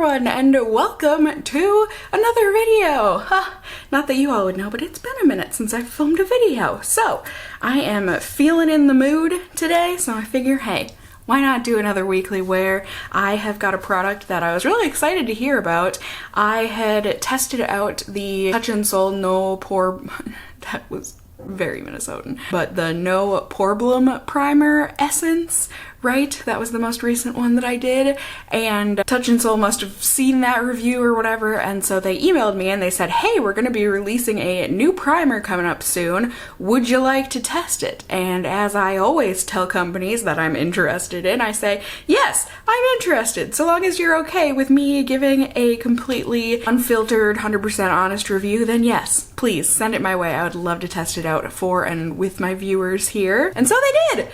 everyone, and welcome to another video. Not that you all would know, but it's been a minute since I filmed a video. So I am feeling in the mood today, so I figure, hey, why not do another weekly where I have got a product that I was really excited to hear about. I had tested out the Touch in Sol No Pore, that was very Minnesotan, but the No Problem Primer Essence, right? That was the most recent one that I did, and Touch in Sol must have seen that review or whatever, and so they emailed me and they said, hey, we're gonna be releasing a new primer coming up soon. Would you like to test it? And as I always tell companies that I'm interested in, I say, yes, I'm interested, so long as you're okay with me giving a completely unfiltered, 100% honest review, then yes, please send it my way. I would love to test it out for and with my viewers here. And so they did!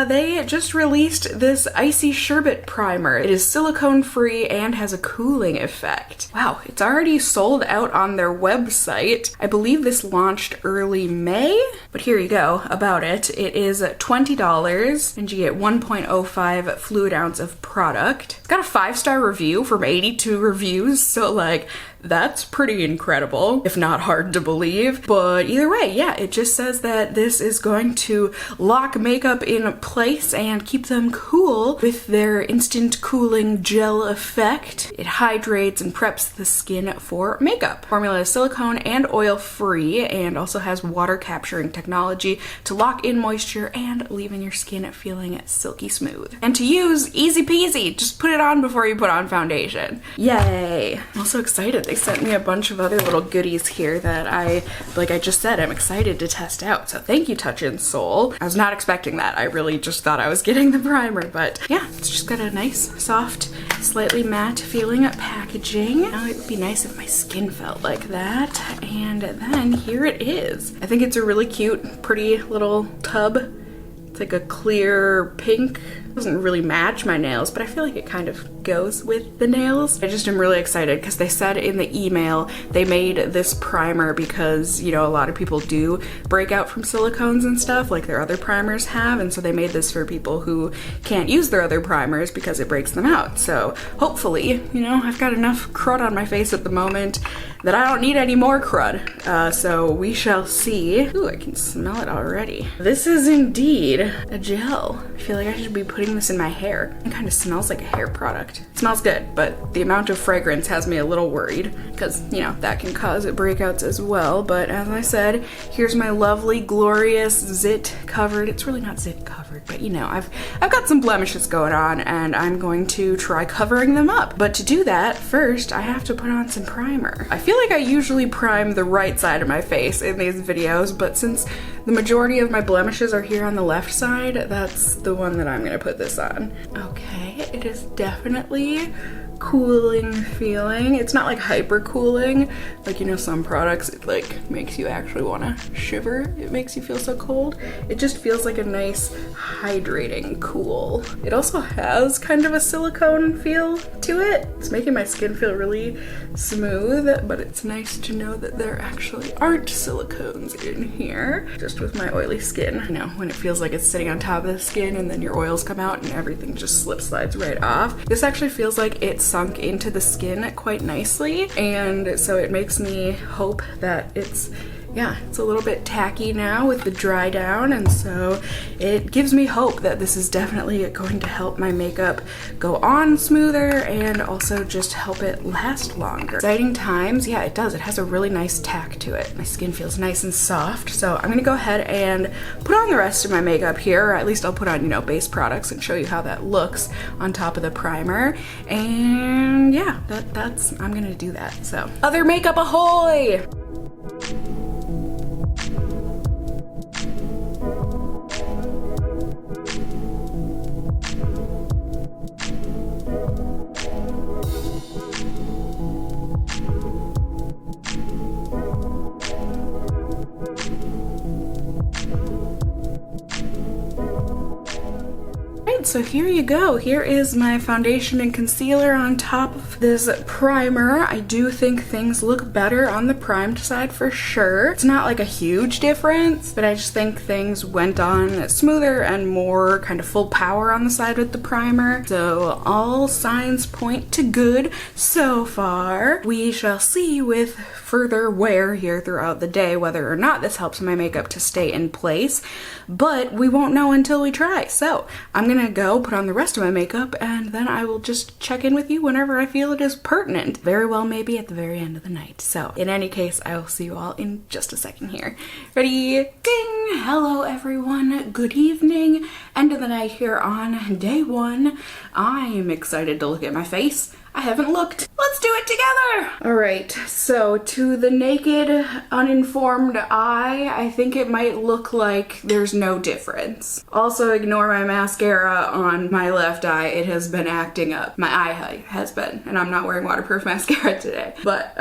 They just released this Icy Sherbet primer. It is silicone free and has a cooling effect. Wow, it's already sold out on their website. I believe this launched early May, but here you go about it. It is $20 and you get 1.05 fluid ounce of product. It's got a 5-star review from 82 reviews, so like, that's pretty incredible, if not hard to believe. But either way, yeah, it just says that this is going to lock makeup in place and keep them cool with their instant cooling gel effect. It hydrates and preps the skin for makeup. Formula is silicone and oil free and also has water capturing technology to lock in moisture and leaving your skin feeling silky smooth. And to use, easy peasy, just put it on before you put on foundation. Yay! I'm also excited. They sent me a bunch of other little goodies here that like I just said, I'm excited to test out. So thank you, Touch in Sol. I was not expecting that. I really just thought I was getting the primer, but yeah, it's just got a nice, soft, slightly matte feeling packaging. Now it would be nice if my skin felt like that. And then here it is. I think it's a really cute, pretty little tub. It's like a clear pink. It doesn't really match my nails, but I feel like it kind of goes with the nails. I just am really excited because they said in the email they made this primer because, you know, a lot of people do break out from silicones and stuff like their other primers have, and so they made this for people who can't use their other primers because it breaks them out. So hopefully, you know, I've got enough crud on my face at the moment that I don't need any more crud. So we shall see. Ooh, I can smell it already. This is indeed a gel. I feel like I should be putting this in my hair. It kind of smells like a hair product. It smells good, but the amount of fragrance has me a little worried because, you know, that can cause breakouts as well. But as I said, here's my lovely, glorious zit covered. It's really not zit covered, but you know, I've got some blemishes going on and I'm going to try covering them up. But to do that, first I have to put on some primer. I feel like I usually prime the right side of my face in these videos, but since the majority of my blemishes are here on the left side, that's the one that I'm gonna put this on. Okay, it is definitely cooling feeling. It's not like hyper cooling, like, you know, some products it like makes you actually want to shiver. It makes you feel so cold. It just feels like a nice hydrating cool. It also has kind of a silicone feel to it. It's making my skin feel really smooth, but it's nice to know that there actually aren't silicones in here. Just with my oily skin, you know, when it feels like it's sitting on top of the skin and then your oils come out and everything just slides right off. This actually feels like it's sunk into the skin quite nicely, and so it makes me hope that it's a little bit tacky now with the dry down, and so it gives me hope that this is definitely going to help my makeup go on smoother and also just help it last longer. Exciting times. Yeah, it does. It has a really nice tack to it. My skin feels nice and soft, so I'm gonna go ahead and put on the rest of my makeup here, or at least I'll put on, you know, base products and show you how that looks on top of the primer. And yeah, I'm gonna do that. So other makeup ahoy! so here you go. Here is my foundation and concealer on top of this primer. I do think things look better on the primed side for sure. It's not like a huge difference, but I just think things went on smoother and more kind of full power on the side with the primer. So all signs point to good so far. We shall see with further wear here throughout the day whether or not this helps my makeup to stay in place, but we won't know until we try. So I'm gonna go put on the rest of my makeup and then I will just check in with you whenever I feel it is pertinent. Very well maybe at the very end of the night. So in any case, I will see you all in just a second here. Ready? Ding! Hello everyone, good evening. End of the night here on day one. I'm excited to look at my face. I haven't looked. Let's do it together! Alright, so to the naked, uninformed eye, I think it might look like there's no difference. Also ignore my mascara on my left eye. It has been acting up. My eye has been, and I'm not wearing waterproof mascara today. But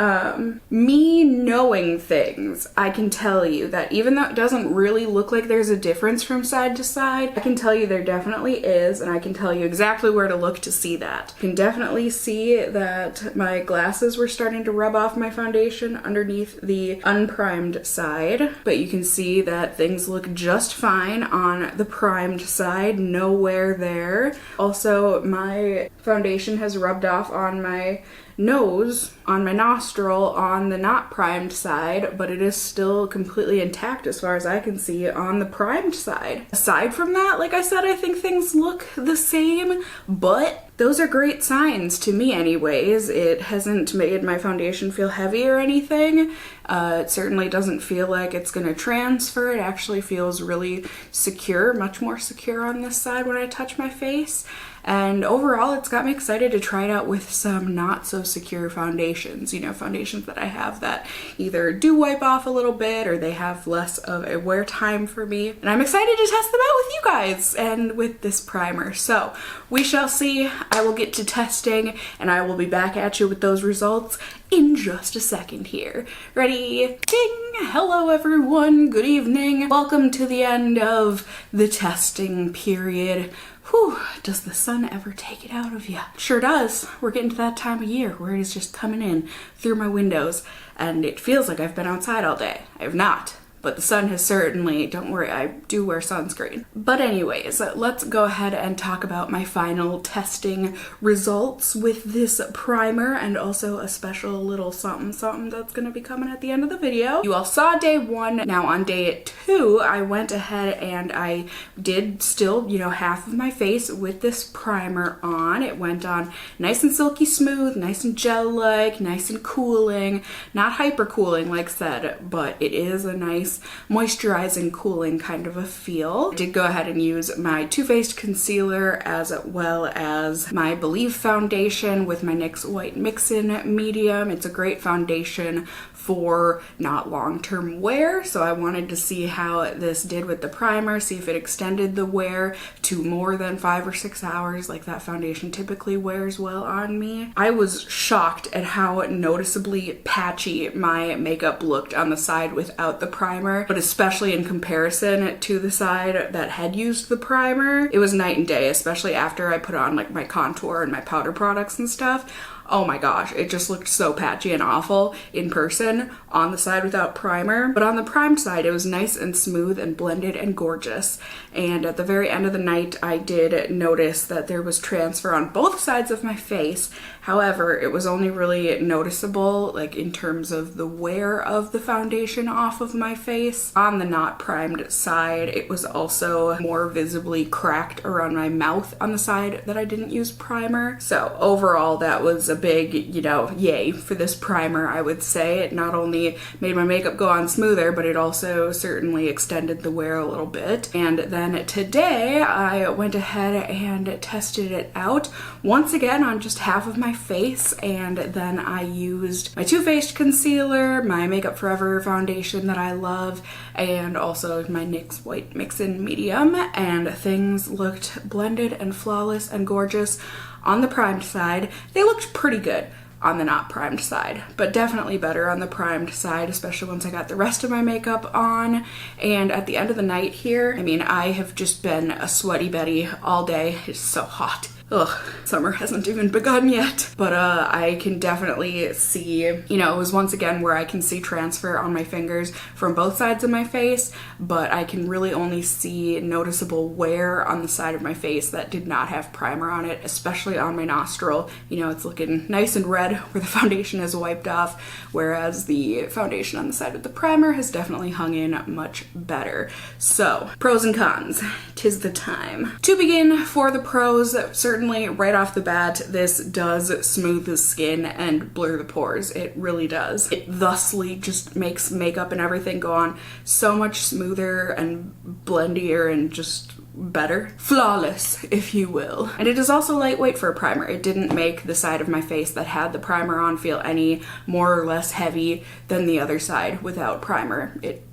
me knowing things, I can tell you that even though it doesn't really look like there's a difference from side to side, I can tell you there definitely is, and I can tell you exactly where to look to see that. You can definitely see that my glasses were starting to rub off my foundation underneath the unprimed side, but you can see that things look just fine on the primed side, no wear there. Also, my foundation has rubbed off on my nose, on my nostril, on the not primed side, but it is still completely intact as far as I can see on the primed side. Aside from that, like I said, I think things look the same, but those are great signs to me anyways. It hasn't made my foundation feel heavy or anything. It certainly doesn't feel like it's gonna transfer. It actually feels really secure, much more secure on this side when I touch my face. And overall, it's got me excited to try it out with some not so secure foundations. You know, foundations that I have that either do wipe off a little bit or they have less of a wear time for me. And I'm excited to test them out with you guys and with this primer. So we shall see. I will get to testing and I will be back at you with those results in just a second here. Ready? Ding! Hello everyone, good evening. Welcome to the end of the testing period. Whew, does the sun ever take it out of you? Sure does. We're getting to that time of year where it is just coming in through my windows and it feels like I've been outside all day. I have not. But the sun has certainly, don't worry, I do wear sunscreen. But anyways, let's go ahead and talk about my final testing results with this primer and also a special little something that's gonna be coming at the end of the video. You all saw day one. Now on day two, I went ahead and I did still, you know, half of my face with this primer on. It went on nice and silky smooth, nice and gel-like, nice and cooling. Not hyper cooling like said, but it is a nice moisturizing, cooling kind of a feel. I did go ahead and use my Too Faced concealer as well as my Believe foundation with my NYX White Mix-In Medium. It's a great foundation for not long-term wear, so I wanted to see how this did with the primer, see if it extended the wear to more than 5 or 6 hours like that foundation typically wears well on me. I was shocked at how noticeably patchy my makeup looked on the side without the primer, but especially in comparison to the side that had used the primer, it was night and day, especially after I put on like my contour and my powder products and stuff. Oh my gosh, it just looked so patchy and awful in person on the side without primer. But on the primed side, it was nice and smooth and blended and gorgeous. And at the very end of the night, I did notice that there was transfer on both sides of my face. However, it was only really noticeable like in terms of the wear of the foundation off of my face. On the not primed side, it was also more visibly cracked around my mouth on the side that I didn't use primer. So overall, that was a big, you know, yay for this primer, I would say. It not only made my makeup go on smoother, but it also certainly extended the wear a little bit. And then today, I went ahead and tested it out once again on just half of my face, and then I used my Too Faced concealer, my Makeup Forever foundation that I love, and also my NYX White Mix-In Medium, and things looked blended and flawless and gorgeous. On the primed side, they looked pretty good. on the not primed side, but definitely better on the primed side, especially once I got the rest of my makeup on. And at the end of the night here, I mean, I have just been a sweaty Betty all day. It's so hot. Ugh, summer hasn't even begun yet. But I can definitely see, you know, it was once again where I can see transfer on my fingers from both sides of my face, but I can really only see noticeable wear on the side of my face that did not have primer on it, especially on my nostril. You know, it's looking nice and red where the foundation is wiped off, whereas the foundation on the side with the primer has definitely hung in much better. So, pros and cons, 'tis the time. To begin, for the pros, certainly right off the bat, this does smooth the skin and blur the pores. It really does. It thusly just makes makeup and everything go on so much smoother and blendier and just better. Flawless, if you will. And it is also lightweight for a primer. It didn't make the side of my face that had the primer on feel any more or less heavy than the other side without primer. It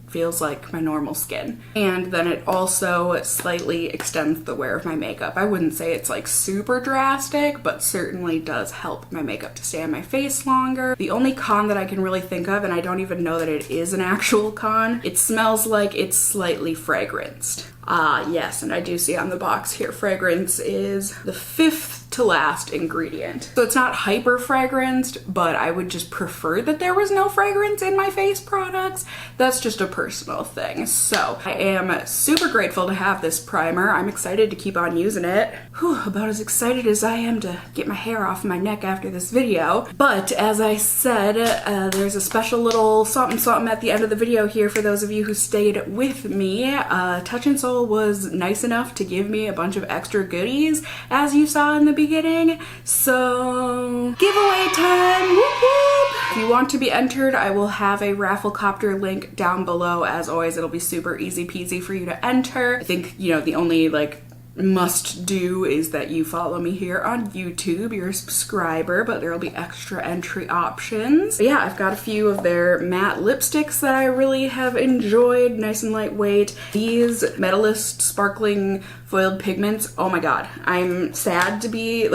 feels like my normal skin. And then it also slightly extends the wear of my makeup. I wouldn't say it's like super drastic, but certainly does help my makeup to stay on my face longer. The only con that I can really think of, and I don't even know that it is an actual con, it smells like it's slightly fragranced. Ah, yes, and I do see on the box here, fragrance is the 5th to last ingredient. So it's not hyper fragranced, but I would just prefer that there was no fragrance in my face products. That's just a personal thing. So I am super grateful to have this primer. I'm excited to keep on using it. Whew, about as excited as I am to get my hair off my neck after this video. But as I said, there's a special little something something at the end of the video here for those of you who stayed with me. Touch in Soul was nice enough to give me a bunch of extra goodies, as you saw in the beginning. So giveaway time, whoop whoop. If you want to be entered, I will have a Rafflecopter link down below. As always, it'll be super easy peasy for you to enter. I think, you know, the only like must do is that you follow me here on YouTube. You're a subscriber, but there will be extra entry options. But yeah, I've got a few of their matte lipsticks that I really have enjoyed, nice and lightweight. These Metalist Sparkling Foiled Pigments, oh my god, I'm sad to be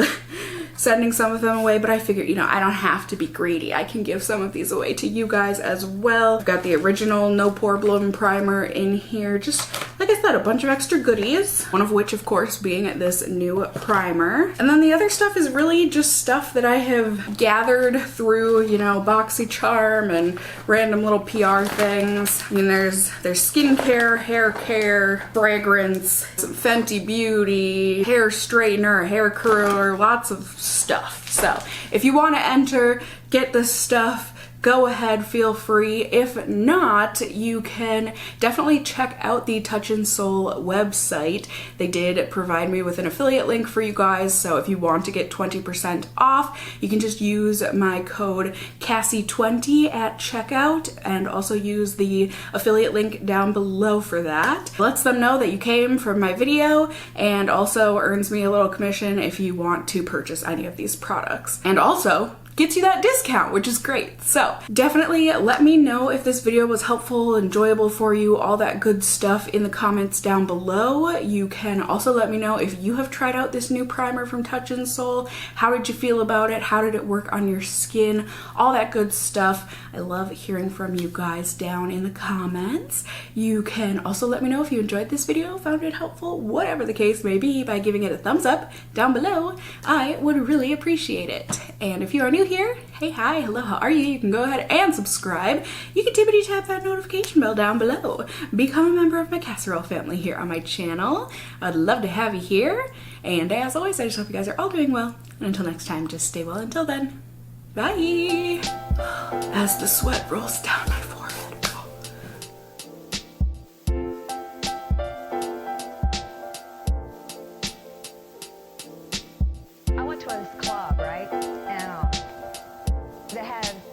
sending some of them away, but I figured, you know, I don't have to be greedy. I can give some of these away to you guys as well. I've got the original No Pore Bloom Primer in here. Just, like I said, a bunch of extra goodies. One of which, of course, being this new primer. And then the other stuff is really just stuff that I have gathered through, you know, BoxyCharm and random little PR things. I mean, there's skincare, hair care, fragrance, some Fenty Beauty, hair straightener, hair curler, lots of stuff. So if you want to enter, get this stuff, go ahead, feel free. If not, you can definitely check out the Touch in Soul website. They did provide me with an affiliate link for you guys, so if you want to get 20% off, you can just use my code Cassie20 at checkout and also use the affiliate link down below for that. It lets them know that you came from my video and also earns me a little commission if you want to purchase any of these products. And also gets you that discount, which is great. So definitely let me know if this video was helpful, enjoyable for you, all that good stuff in the comments down below. You can also let me know if you have tried out this new primer from Touch in Soul. How did you feel about it? How did it work on your skin? All that good stuff. I love hearing from you guys down in the comments. You can also let me know if you enjoyed this video, found it helpful, whatever the case may be, by giving it a thumbs up down below. I would really appreciate it. And if you are new here, hey, hi, hello, how are you? You can go ahead and subscribe. You can tippity tap that notification bell down below. Become a member of my casserole family here on my channel. I'd love to have you here. And as always, I just hope you guys are all doing well. And until next time, just stay well until then. Bye. As the sweat rolls down my forehead.